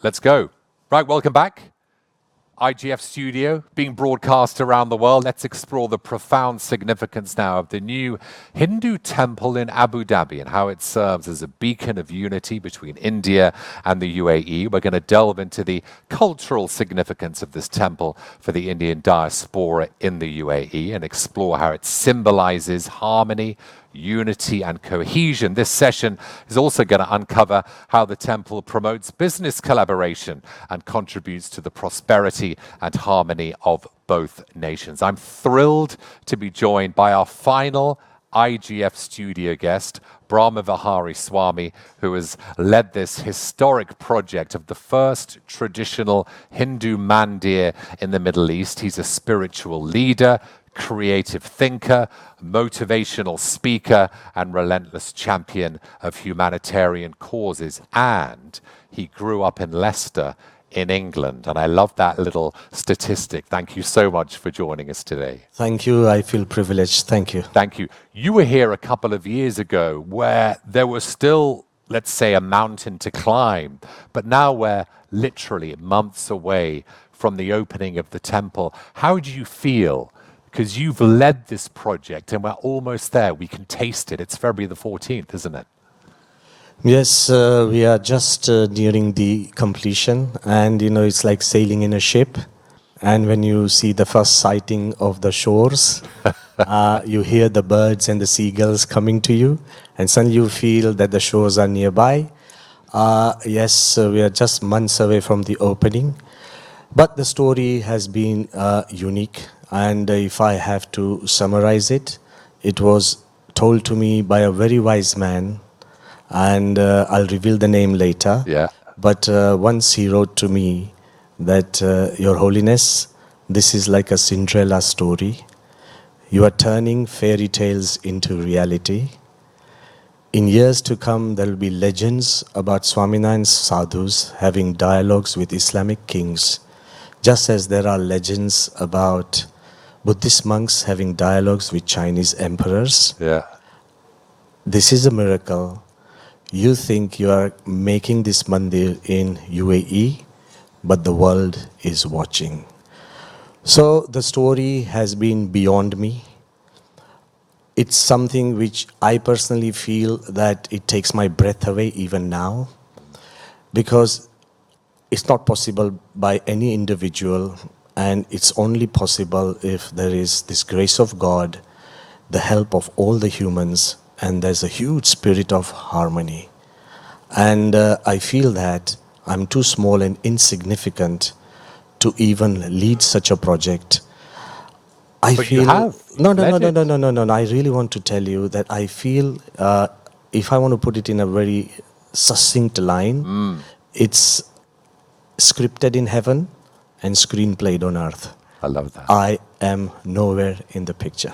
Let's go. Right, welcome back. IGF studio being broadcast around the world. Let's explore the profound significance now of the new Hindu temple in Abu Dhabi and how it serves as a beacon of unity between India and the UAE. We're going to delve into the cultural significance of this temple for the Indian diaspora in the UAE and explore how it symbolizes harmony, unity and cohesion. This session is also going to uncover how the temple promotes business collaboration and contributes to the prosperity and harmony of both nations. I'm thrilled to be joined by our final IGF studio guest, Brahmavihari Swami, who has led this historic project of the first traditional Hindu Mandir in the Middle East. He's a spiritual leader, creative thinker, motivational speaker, and relentless champion of humanitarian causes. And he grew up in Leicester in England. And I love that little statistic. Thank you so much for joining us today. Thank you. I feel privileged. Thank you. Thank you. You were here a couple of years ago where there was still, let's say, a mountain to climb. But now we're literally months away from the opening of the temple. How do you feel? Because you've led this project and we're almost there. We can taste it. It's February the 14th, isn't it? Yes, we are just nearing the completion. And, it's like sailing in a ship. And when you see the first sighting of the shores, you hear the birds and the seagulls coming to you. And suddenly you feel that the shores are nearby. Yes, we are just months away from the opening. But the story has been unique. And if I have to summarize it, it was told to me by a very wise man, and I'll reveal the name later. Yeah. But once he wrote to me that, Your Holiness, this is like a Cinderella story. You are turning fairy tales into reality. In years to come, there will be legends about Swaminarayan sadhus having dialogues with Islamic kings, just as there are legends about Buddhist monks having dialogues with Chinese emperors. Yeah. This is a miracle. You think you are making this mandir in UAE, but the world is watching. So the story has been beyond me. It's something which I personally feel that it takes my breath away even now, because it's not possible by any individual. And it's only possible if there is this grace of God, the help of all the humans, and there's a huge spirit of harmony. And I feel that I'm too small and insignificant to even lead such a project. You have. No. I really want to tell you that I feel, if I want to put it in a very succinct line, it's scripted in heaven and screenplayed on earth. I love that. I am nowhere in the picture.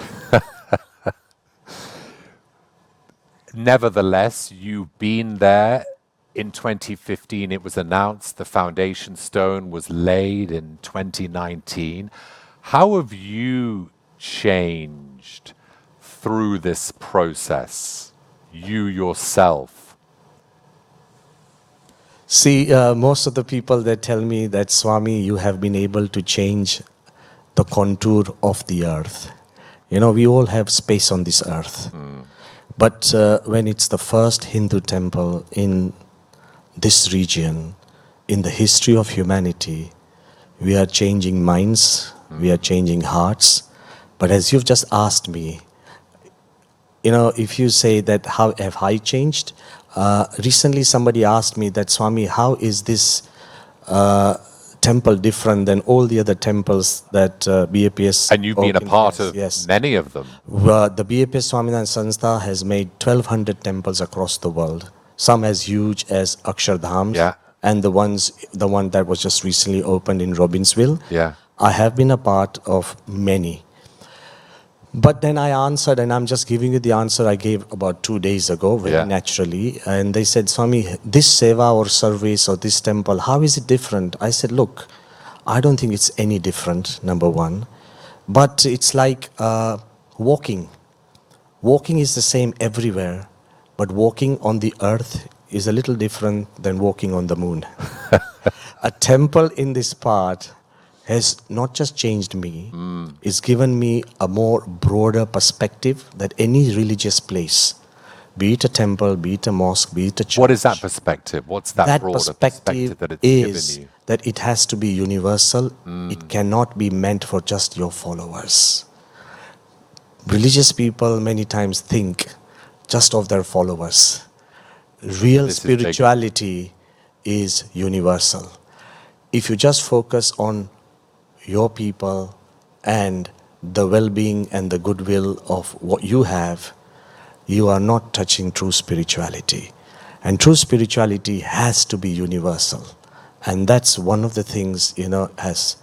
Nevertheless, you've been there. In 2015, it was announced the foundation stone was laid in 2019. How have you changed through this process, you yourself? See, most of the people that tell me that, Swami, you have been able to change the contour of the earth. We all have space on this earth. But when it's the first Hindu temple in this region, in the history of humanity, we are changing minds, we are changing hearts. But as you've just asked me, if you say that how have I changed, recently somebody asked me that, Swami, how is this temple different than all the other temples that BAPS... And you've been a part of many of them. The BAPS Swaminarayan Sanstha has made 1,200 temples across the world. Some as huge as Akshardhams, and the one that was just recently opened in Robbinsville. Yeah. I have been a part of many. But then I answered, and I'm just giving you the answer I gave about 2 days ago, very naturally. And they said, Swami, this seva or service or this temple, how is it different? I said, look, I don't think it's any different, number one. But it's like walking. Walking is the same everywhere, but walking on the earth is a little different than walking on the moon. A temple in this part has not just changed me, it's given me a more broader perspective that any religious place, be it a temple, be it a mosque, be it a church. What is that perspective? What's that broader perspective that it's is given you? that it has to be universal. It cannot be meant for just your followers. Religious people many times think just of their followers. Real This is big. spirituality is universal. If you just focus on your people and the well-being and the goodwill of what you have, you are not touching true spirituality. And true spirituality has to be universal. And that's one of the things, has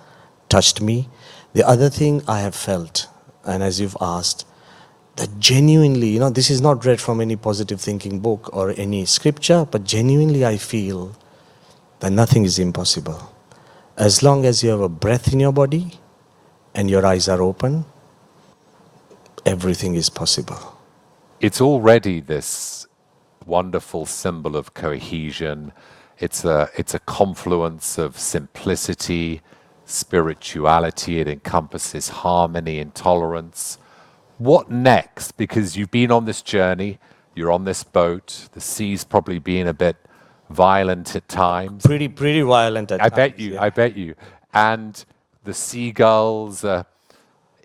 touched me. The other thing I have felt, and as you've asked, that genuinely, this is not read from any positive thinking book or any scripture, but genuinely I feel that nothing is impossible. As long as you have a breath in your body and your eyes are open, everything is possible. It's already this wonderful symbol of cohesion. It's a confluence of simplicity, spirituality. It encompasses harmony and tolerance. What next? Because you've been on this journey, you're on this boat, the sea's probably been a bit violent at times. Pretty violent at times. I bet you. And the seagulls are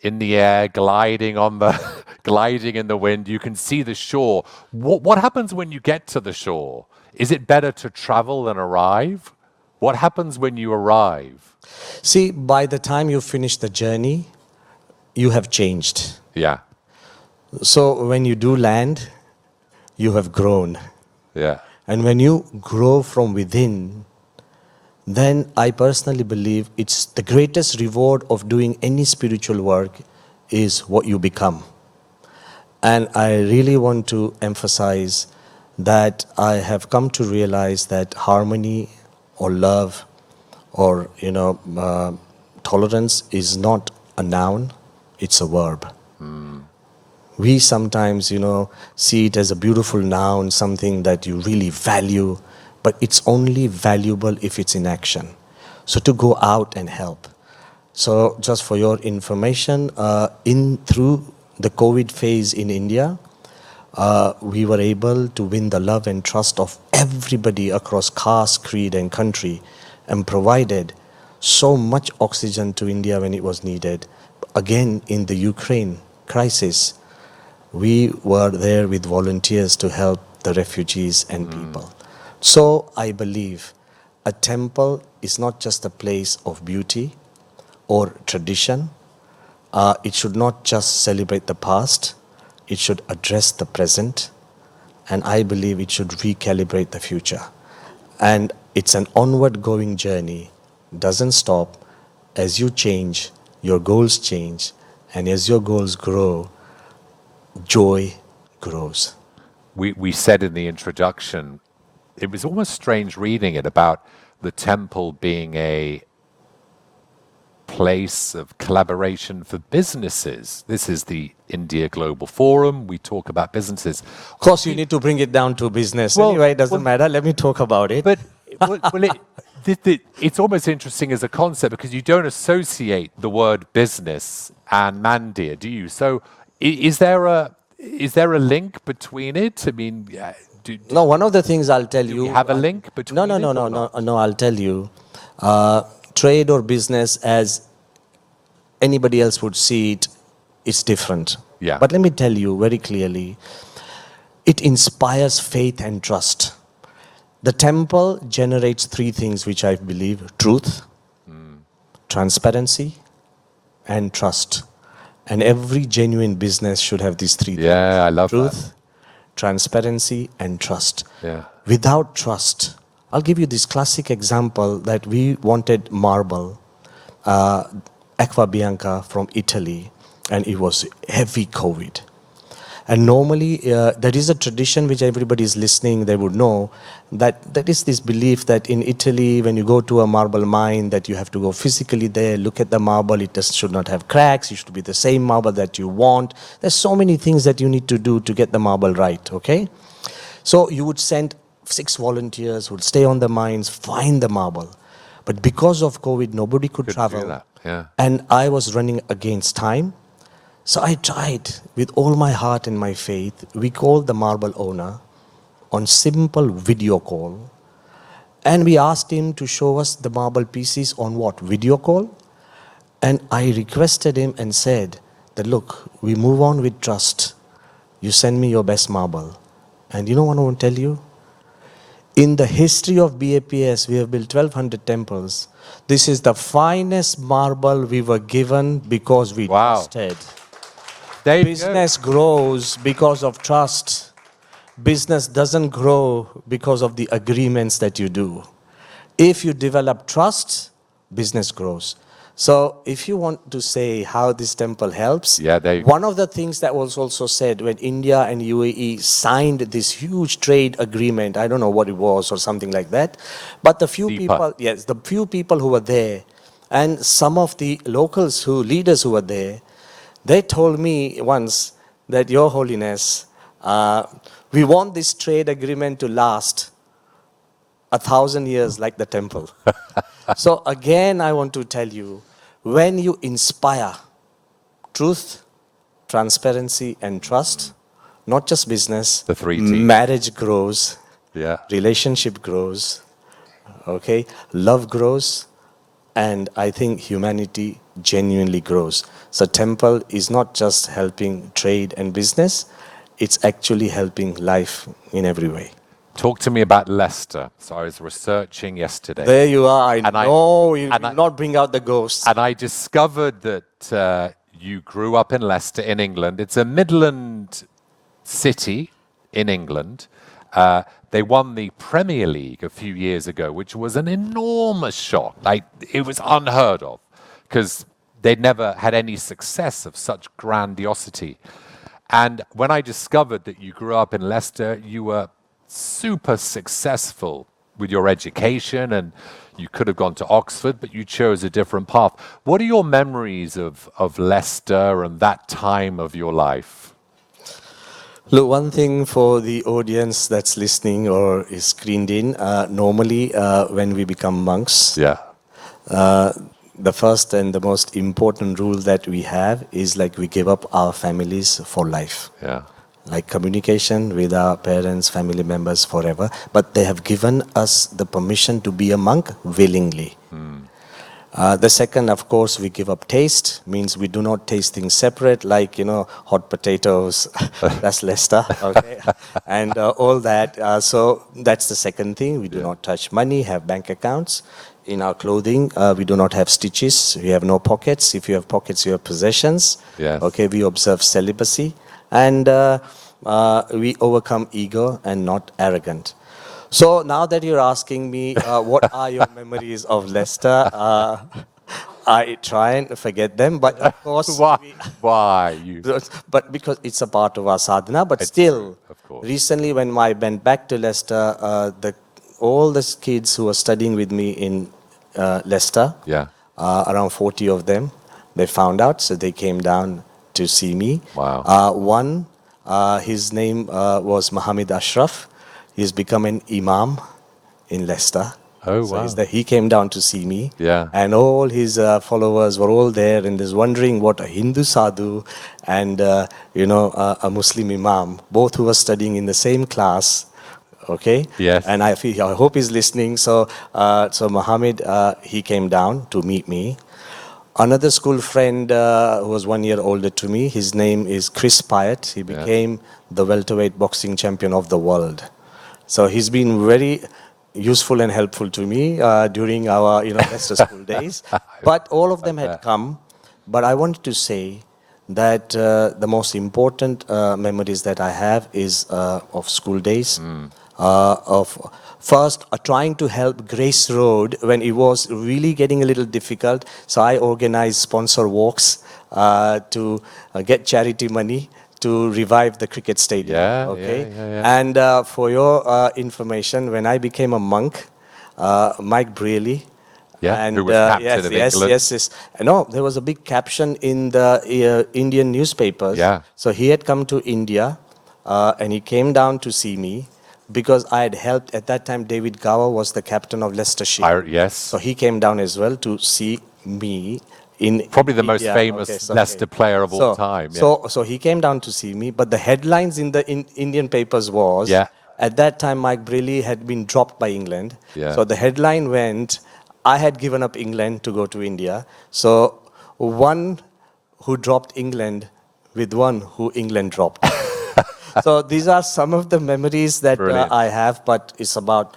in the air, gliding in the wind. You can see the shore. What happens when you get to the shore? Is it better to travel than arrive? What happens when you arrive? See, by the time you finish the journey, you have changed. Yeah. So when you do land, you have grown. Yeah. And when you grow from within, then I personally believe it's the greatest reward of doing any spiritual work is what you become. And I really want to emphasize that I have come to realize that harmony or love or tolerance is not a noun, it's a verb. We sometimes, see it as a beautiful noun, something that you really value, but it's only valuable if it's in action. So to go out and help. So just for your information, through the COVID phase in India, we were able to win the love and trust of everybody across caste, creed and country, and provided so much oxygen to India when it was needed. Again, in the Ukraine crisis, we were there with volunteers to help the refugees and people. So I believe a temple is not just a place of beauty or tradition. It should not just celebrate the past. It should address the present. And I believe it should recalibrate the future. And it's an onward going journey. Doesn't stop. As you change, your goals change. And as your goals grow, joy grows. We said in the introduction, it was almost strange reading it about the temple being a place of collaboration for businesses. This is the India Global Forum. We talk about businesses. Of course, you need to bring it down to business. Anyway, it doesn't matter. Let me talk about it. But it's almost interesting as a concept because you don't associate the word business and Mandir, do you? So is there a link between it? I mean, no, one of the things I'll tell you. Do you have a link between No, I'll tell you. Trade or business as anybody else would see it, it's different. Yeah. But let me tell you very clearly, it inspires faith and trust. The temple generates three things which I believe: truth, transparency, and trust. And every genuine business should have these three things. Yeah, I love truth, that. Transparency, and trust. Yeah. Without trust, I'll give you this classic example that we wanted marble, Acqua Bianca from Italy, and it was heavy COVID. And normally, there is a tradition which everybody is listening, they would know, that there is this belief that in Italy, when you go to a marble mine, that you have to go physically there, look at the marble, it should not have cracks, it should be the same marble that you want. There's so many things that you need to do to get the marble right, okay? So you would send 6 volunteers who would stay on the mines, find the marble. But because of COVID, nobody could Couldn't travel. do that. Yeah. And I was running against time. So I tried with all my heart and my faith. We called the marble owner on simple video call. And we asked him to show us the marble pieces on what? Video call. And I requested him and said that, look, we move on with trust. You send me your best marble. And you know what I want to tell you? In the history of BAPS, we have built 1,200 temples. This is the finest marble we were given because we trusted. There you Business grows because of trust. Business doesn't grow because of the agreements that you do. If you develop trust, business grows. So if you want to say how this temple helps, one of the things that was also said when India and UAE signed this huge trade agreement, I don't know what it was or something like that, but the few people who were there and some of the locals leaders who were there, they told me once that, Your Holiness, we want this trade agreement to last 1,000 years like the temple. So again, I want to tell you, when you inspire truth, transparency, and trust, not just business, the 3 T's. Marriage grows, relationship grows, okay, love grows, and I think humanity genuinely grows. So temple is not just helping trade and business, it's actually helping life in every way. Talk to me about Leicester. So I was researching yesterday. There you are. I know you will not bring out the ghosts. And I discovered that you grew up in Leicester in England. It's a Midland city in England. They won the Premier League a few years ago, which was an enormous shock. Like, it was unheard of because they'd never had any success of such grandiosity. And when I discovered that you grew up in Leicester, you were super successful with your education and you could have gone to Oxford, but you chose a different path. What are your memories of Leicester and that time of your life? Look, one thing for the audience that's listening or is screened in, normally when we become monks, the first and the most important rule that we have is like we give up our families for life. Like communication with our parents, family members forever. But they have given us the permission to be a monk willingly. The second, of course, we give up taste, means we do not taste things separate, like, hot potatoes, that's Leicester, okay, and all that. So that's the second thing. We do not touch money, have bank accounts. In our clothing, we do not have stitches, we have no pockets. If you have pockets, you have possessions. Okay, we observe celibacy. And we overcome ego and not arrogant. So now that you're asking me, what are your memories of Leicester? I try and forget them, but of course... Why? But because it's a part of our sadhana, but still, recently when I went back to Leicester, all the kids who were studying with me in Leicester, around 40 of them, they found out, so they came down to see me. One, his name was Muhammad Ashraf. He's become an imam in Leicester. So he came down to see me. And all his followers were all there and is wondering what a Hindu sadhu and a Muslim imam, both who were studying in the same class. Okay. And I hope he's listening. So Muhammad, he came down to meet me. Another school friend who was 1 year older to me, his name is Chris Pyatt. He became the welterweight boxing champion of the world. So he's been very useful and helpful to me during our Leicester school days. But all of them had come. But I wanted to say that the most important memories that I have is of school days. Of first trying to help Grace Road when it was really getting a little difficult. So I organized sponsor walks to get charity money to revive the cricket stadium. And for your information, when I became a monk, Mike Braley, who was captain of England. Yes. No, there was a big caption in the Indian newspapers. So he had come to India and he came down to see me. because I had helped, at that time David Gower was the captain of Leicester. Yes. So he came down as well to see me in Probably the most yeah, famous okay, Leicester player of all time. Yeah. So he came down to see me, but the headlines in the Indian papers was, Yeah. at that time Mike Brealey had been dropped by England. Yeah. So the headline went, I had given up England to go to India. So one who dropped England with one who England dropped. So these are some of the memories that I have, but it's about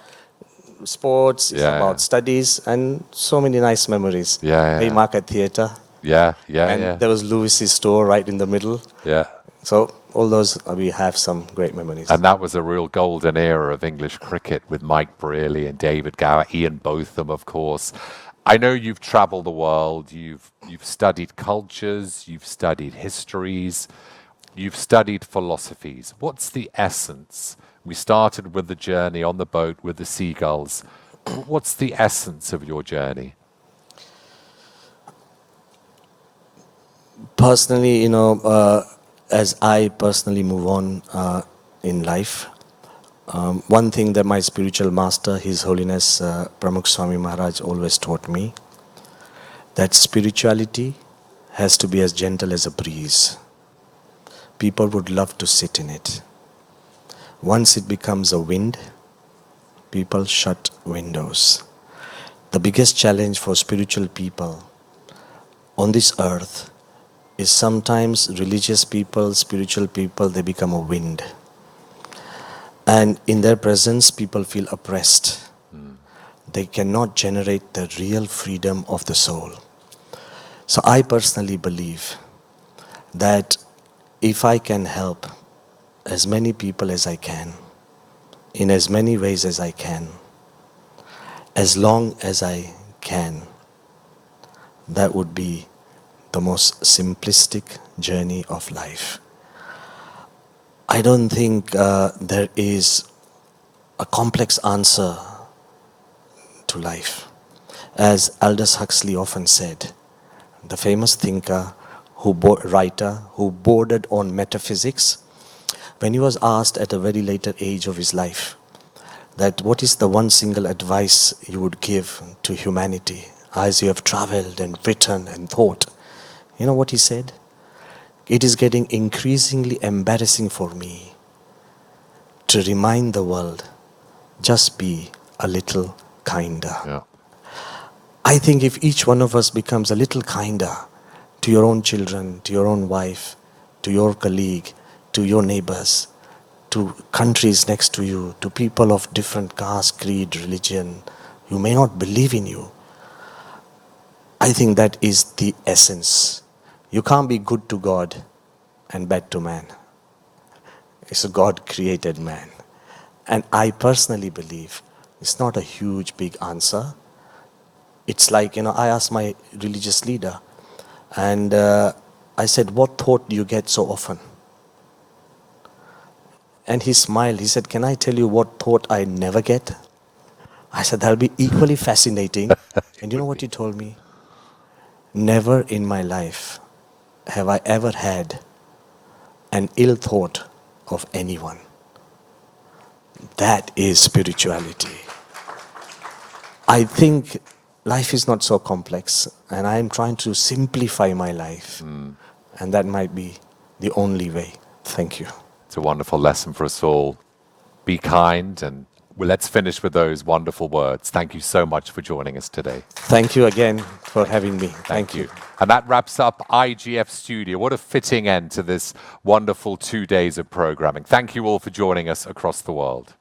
sports, it's about studies, and so many nice memories. Haymarket Theatre. And there was Lewis's store right in the middle. Yeah. So all those, we have some great memories. And that was a real golden era of English cricket with Mike Brealey and David Gower, Ian Botham, of course. I know you've traveled the world, you've studied cultures, you've studied histories, you've studied philosophies. What's the essence? We started with the journey on the boat with the seagulls. What's the essence of your journey? Personally, as I personally move on in life, one thing that my spiritual master, His Holiness Pramukh Swami Maharaj, always taught me, that spirituality has to be as gentle as a breeze. People would love to sit in it. Once it becomes a wind, people shut windows. The biggest challenge for spiritual people on this earth is sometimes religious people, spiritual people, they become a wind. And in their presence, people feel oppressed. They cannot generate the real freedom of the soul. So I personally believe that if I can help as many people as I can, in as many ways as I can, as long as I can, that would be the most simplistic journey of life. I don't think there is a complex answer to life. As Aldous Huxley often said, the famous thinker, writer, who bordered on metaphysics, when he was asked at a very later age of his life, that what is the one single advice you would give to humanity as you have traveled and written and thought? You know what he said? It is getting increasingly embarrassing for me to remind the world, just be a little kinder. Yeah. I think if each one of us becomes a little kinder to your own children, to your own wife, to your colleague, to your neighbors, to countries next to you, to people of different caste, creed, religion, who may not believe in you, I think that is the essence. You can't be good to God and bad to man. It's a God-created man. And I personally believe it's not a huge, big answer. It's like, I asked my religious leader, and I said, what thought do you get so often? And he smiled. He said, can I tell you what thought I never get? I said, that'll be equally fascinating. And you know what he told me? Never in my life have I ever had an ill thought of anyone. That is spirituality. I think life is not so complex, and I am trying to simplify my life. And that might be the only way. Thank you. It's a wonderful lesson for us all. Be kind, and let's finish with those wonderful words. Thank you so much for joining us today. Thank you again for having me. Thank you. And that wraps up IGF Studio. What a fitting end to this wonderful 2 days of programming. Thank you all for joining us across the world.